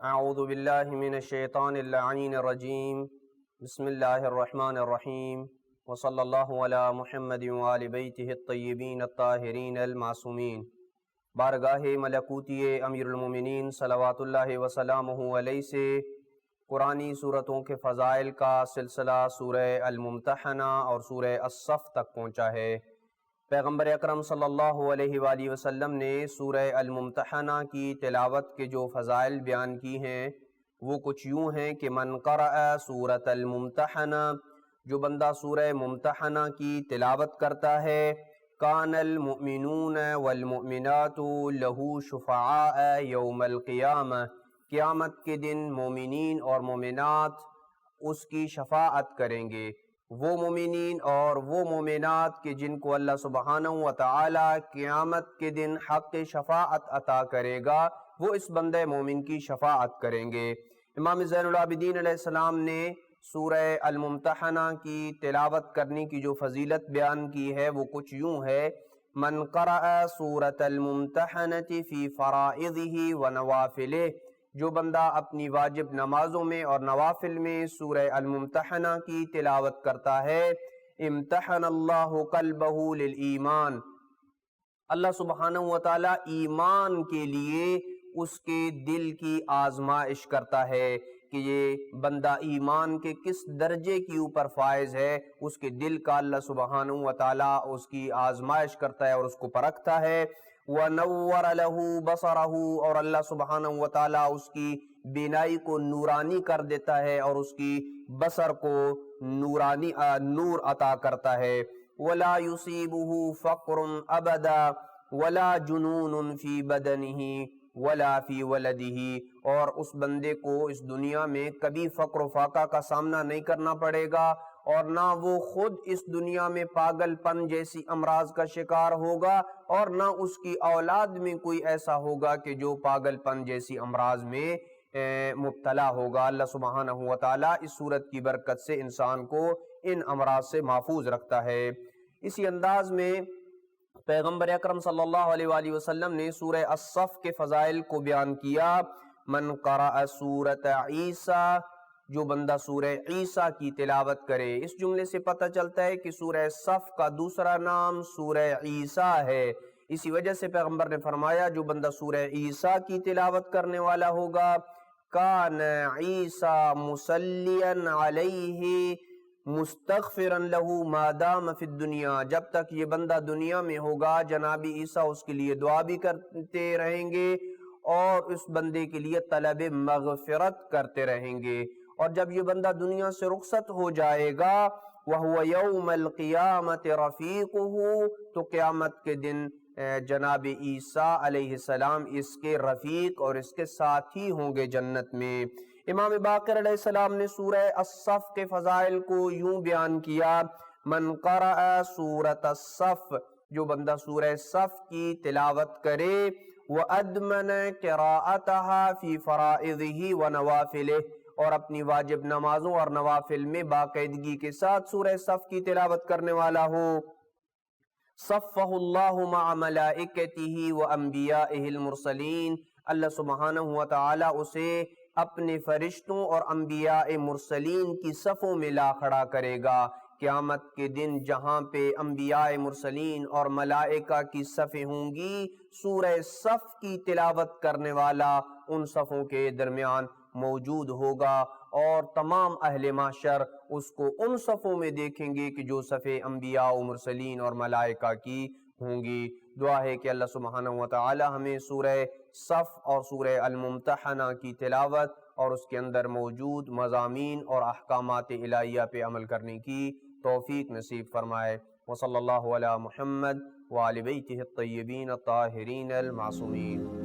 اعوذ باللہ من الشیطان اللعین الرجیم بسم اللہ الرحمن الرحیم وصلی اللہ علی محمد وآل بیتہ الطیبین الطاہرین المعصومین۔ بارگاہ ملکوتی امیر المومنین صلوات اللہ وسلامہ علیہ سے قرآنی صورتوں کے فضائل کا سلسلہ سورہ الممتحنہ اور سورہ الصف تک پہنچا ہے۔ پیغمبر اکرم صلی اللہ علیہ وآلہ وسلم نے سورہ الممتحنہ کی تلاوت کے جو فضائل بیان کی ہیں وہ کچھ یوں ہیں کہ من قرأ سورة الممتحنہ، جو بندہ سورہ ممتحنہ کی تلاوت کرتا ہے، کان المؤمنون والمؤمنات لہ شفعاء یوم القیامہ، قیامت کے دن مومنین اور مومنات اس کی شفاعت کریں گے۔ وہ مومنین اور وہ مومنات کہ جن کو اللہ سبحانہ وتعالی قیامت کے دن حق شفاعت عطا کرے گا، وہ اس بندے مومن کی شفاعت کریں گے۔ امام زین العابدین علیہ السلام نے سورہ الممتحنہ کی تلاوت کرنے کی جو فضیلت بیان کی ہے وہ کچھ یوں ہے: من قرأ سورة الممتحنة فی فرائضہ ونوافلہ، جو بندہ اپنی واجب نمازوں میں اور نوافل میں سورہ الممتحنہ کی تلاوت کرتا ہے، امتحن اللہ قلبہ للایمان، اللہ سبحانہ وتعالی ایمان کے لیے اس کے دل کی آزمائش کرتا ہے کہ یہ بندہ ایمان کے کس درجے کی اوپر فائز ہے۔ اس کے دل کا اللہ سبحانہ وتعالی اس کی آزمائش کرتا ہے اور اس کو پرکھتا ہے۔ وَنَوَّرَ لَهُ بَصَرَهُ، اور اللہ سبحانہ وتعالی اس کی بینائی کو نورانی کر دیتا ہے اور اس کی بصر کو نور عطا کرتا ہے۔ وَلَا يُصِيبُهُ فَقْرٌ أَبَدًا وَلَا جُنُونٌ فِي بَدَنِهِ وَلَا فِي وَلَدِهِ، اور اس بندے کو اس دنیا میں کبھی فقر و فاقہ کا سامنا نہیں کرنا پڑے گا اور نہ وہ خود اس دنیا میں پاگل پن جیسی امراض کا شکار ہوگا اور نہ اس کی اولاد میں کوئی ایسا ہوگا کہ جو پاگل پن جیسی امراض میں مبتلا ہوگا۔ اللہ سبحانہ وتعالی اس صورت کی برکت سے انسان کو ان امراض سے محفوظ رکھتا ہے۔ اسی انداز میں پیغمبر اکرم صلی اللہ علیہ وآلہ وسلم نے سورہ الصف کے فضائل کو بیان کیا۔ من قرأ سورة عیسیٰ، جو بندہ سورہ عیسیٰ کی تلاوت کرے۔ اس جملے سے پتہ چلتا ہے کہ سورہ صف کا دوسرا نام سورہ عیسیٰ ہے۔ اسی وجہ سے پیغمبر نے فرمایا جو بندہ سورہ عیسیٰ کی تلاوت کرنے والا ہوگا، کان عیسیٰ مصلیا علیہ مستغفرا لہ ما دام فی الدنیا، جب تک یہ بندہ دنیا میں ہوگا جناب عیسیٰ اس کے لیے دعا بھی کرتے رہیں گے اور اس بندے کے لیے طلب مغفرت کرتے رہیں گے، اور جب یہ بندہ دنیا سے رخصت ہو جائے گا وَهُوَ يَوْمَ الْقِيَامَةِ رَفِيقُهُ، تو قیامت کے دن جناب عیسیٰ علیہ السلام اس کے رفیق اور اس کے ساتھی ہوں گے جنت میں۔ امام باقر علیہ السلام نے سورہ الصف کے فضائل کو یوں بیان کیا: من قرأ سورة الصف، جو بندہ سورہ صف کی تلاوت کرے، وَأَدْمَنَ قِرَاءَتَهَا فِي فَرَائِضِهِ وَنَوَافِلِهِ، اور اپنی واجب نمازوں اور نوافل میں باقاعدگی کے ساتھ سورہ صف کی تلاوت کرنے والا ہو، صفہ اللہ مع ملائکتہ وانبیائہ المرسلین، اللہ سبحانہ وتعالی اسے اپنے فرشتوں اور انبیاء مرسلین کی صفوں میں لا کھڑا کرے گا۔ قیامت کے دن جہاں پہ انبیاء مرسلین اور ملائکہ کی صفیں ہوں گی، سورہ صف کی تلاوت کرنے والا ان صفوں کے درمیان موجود ہوگا اور تمام اہل محشر اس کو ان صفوں میں دیکھیں گے کہ جو صفیں انبیاء و مرسلین اور ملائکہ کی ہوں گی۔ دعا ہے کہ اللہ سبحانہ وتعالی ہمیں سورہ صف اور سورہ الممتحنہ کی تلاوت اور اس کے اندر موجود مضامین اور احکامات الہیہ پہ عمل کرنے کی توفیق نصیب فرمائے۔ وصلی اللہ علی محمد وآل بیتہ الطیبین الطاہرین المعصومین۔